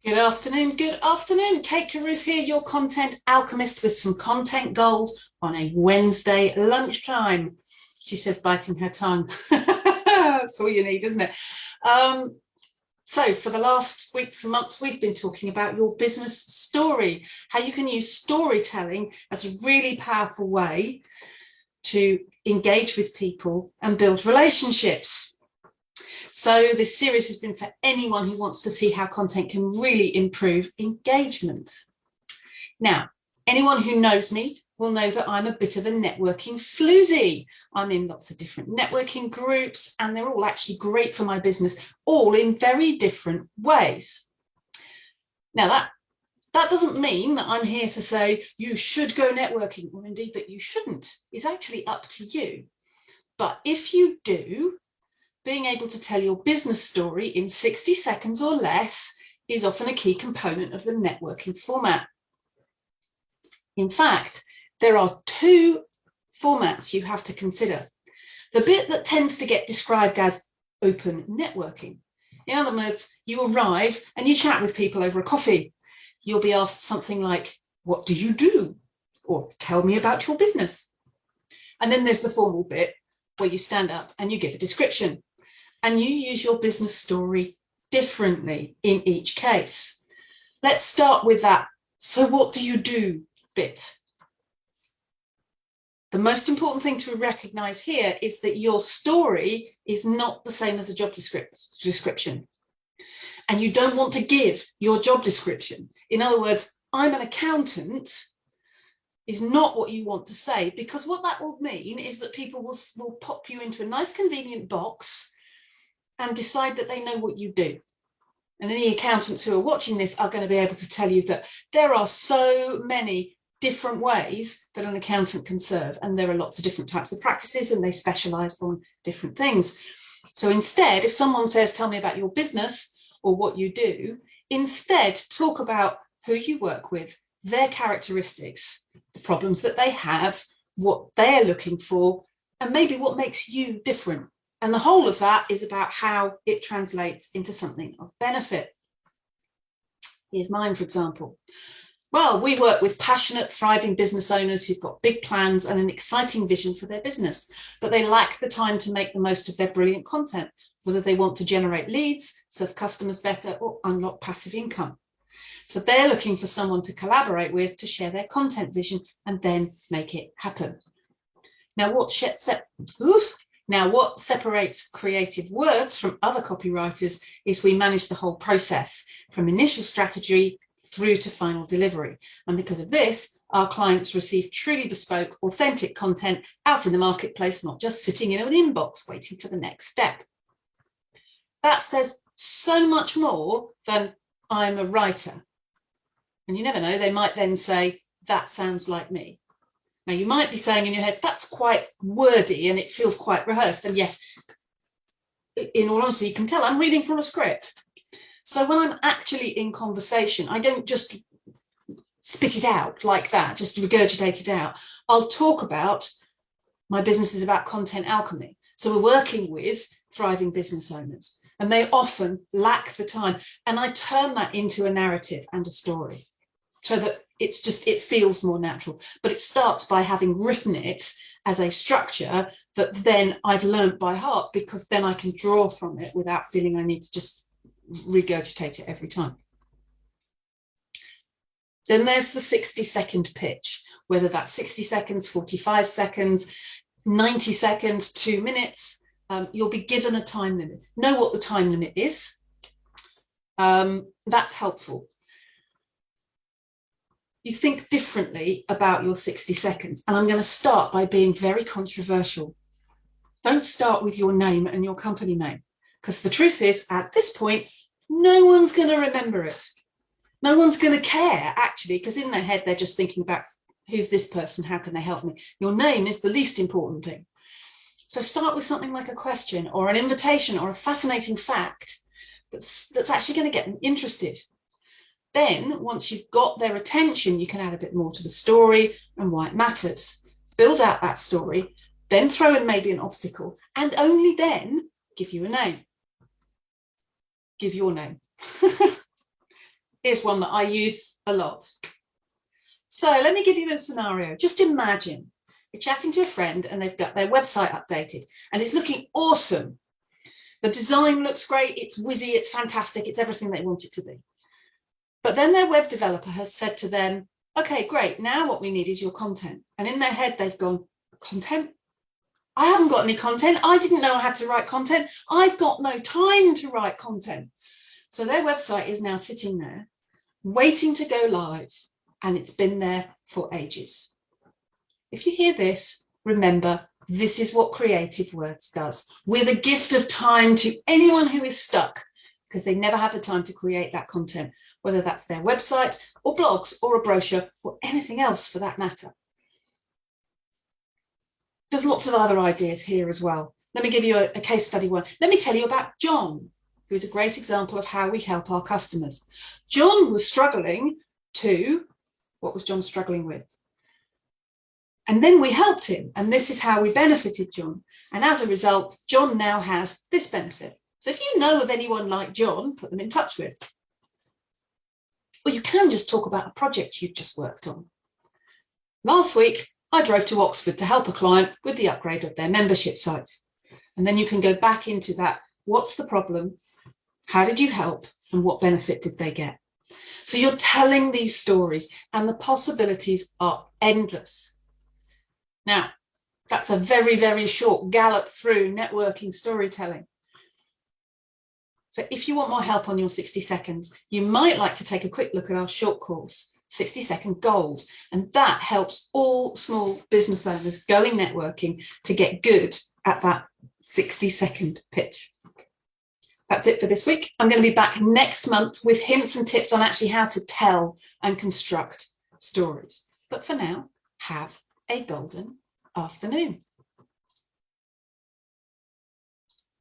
Good afternoon, good afternoon. Kate Caruth here, your content alchemist with some content gold on a Wednesday lunchtime. She says, biting her tongue. That's all you need, isn't it? So for the last weeks and months, we've been talking about your business story, how you can use storytelling as a really powerful way to engage with people and build relationships. So this series has been for anyone who wants to see how content can really improve engagement. Now, anyone who knows me will know that I'm a bit of a networking floozy. I'm in lots of different networking groups, and they're all actually great for my business, all in very different ways. Now, that doesn't mean that I'm here to say you should go networking, or indeed that you shouldn't. It's actually up to you. But if you do, being able to tell your business story in 60 seconds or less is often a key component of the networking format. In fact, there are two formats you have to consider. The bit that tends to get described as open networking. In other words, you arrive and you chat with people over a coffee. You'll be asked something like, "What do you do?" or "Tell me about your business." And then there's the formal bit where you stand up and you give a description. And you use your business story differently in each case. Let's start with that "so what do you do" bit. The most important thing to recognize here is that your story is not the same as a job description. And you don't want to give your job description. In other words, "I'm an accountant" is not what you want to say, because what that will mean is that people will pop you into a nice convenient box and decide that they know what you do. And any accountants who are watching this are going to be able to tell you that there are so many different ways that an accountant can serve, and there are lots of different types of practices, and they specialize on different things. So instead, if someone says, "Tell me about your business" or "what you do," instead talk about who you work with, their characteristics, the problems that they have, what they're looking for, and maybe what makes you different. And the whole of that is about how it translates into something of benefit. Here's mine, for example. Well, we work with passionate, thriving business owners who've got big plans and an exciting vision for their business, but they lack the time to make the most of their brilliant content, whether they want to generate leads, serve customers better, or unlock passive income. So they're looking for someone to collaborate with to share their content vision and then make it happen. Now, what separates creative words from other copywriters is we manage the whole process from initial strategy through to final delivery. And because of this, our clients receive truly bespoke, authentic content out in the marketplace, not just sitting in an inbox waiting for the next step. That says so much more than "I'm a writer." And you never know, they might then say, "That sounds like me." Now, you might be saying in your head, "That's quite wordy and it feels quite rehearsed." And yes, in all honesty, you can tell I'm reading from a script. So when I'm actually in conversation, I don't just spit it out like that, just regurgitate it out. I'll talk about my business is about content alchemy. So we're working with thriving business owners, and they often lack the time. And I turn that into a narrative and a story so that it feels more natural. But it starts by having written it as a structure that then I've learned by heart, because then I can draw from it without feeling I need to just regurgitate it every time. Then there's the 60-second pitch, whether that's 60 seconds, 45 seconds, 90 seconds, 2 minutes. You'll be given a time limit. Know what the time limit is. That's helpful. You think differently about your 60 seconds. And I'm going to start by being very controversial. Don't start with your name and your company name, because the truth is, at this point, no one's going to remember it. No one's going to care, actually, because in their head, they're just thinking about, "Who's this person? How can they help me?" Your name is the least important thing. So start with something like a question or an invitation or a fascinating fact that's actually going to get them interested. Then, once you've got their attention, you can add a bit more to the story and why it matters. Build out that story, then throw in maybe an obstacle, and only then give you a name. Give your name. Here's one that I use a lot. So let me give you a scenario. Just imagine you're chatting to a friend and they've got their website updated and it's looking awesome. The design looks great, it's whizzy, it's fantastic, it's everything they want it to be. But then their web developer has said to them, okay, great, now what we need is your content. And in their head, they've gone, content? I haven't got any content. I didn't know I had to write content. I've got no time to write content. So their website is now sitting there, waiting to go live, and it's been there for ages. If you hear this, remember, this is what Creative Words does. We're the gift of time to anyone who is stuck because they never have the time to create that content, whether that's their website or blogs or a brochure or anything else for that matter. There's lots of other ideas here as well. Let me give you a case study one. Let me tell you about John, who is a great example of how we help our customers. John was struggling to, what was John struggling with? And then we helped him, and this is how we benefited John. And as a result, John now has this benefit. So if you know of anyone like John, put them in touch with. Or you can just talk about a project you've just worked on. Last week, I drove to Oxford to help a client with the upgrade of their membership site. And then you can go back into that. What's the problem? How did you help? And what benefit did they get? So you're telling these stories and the possibilities are endless. Now, that's a very, very short gallop through networking storytelling. So if you want more help on your 60 seconds, you might like to take a quick look at our short course, 60 Second Gold. And that helps all small business owners going networking to get good at that 60-second pitch. That's it for this week. I'm going to be back next month with hints and tips on actually how to tell and construct stories. But for now, have a golden afternoon.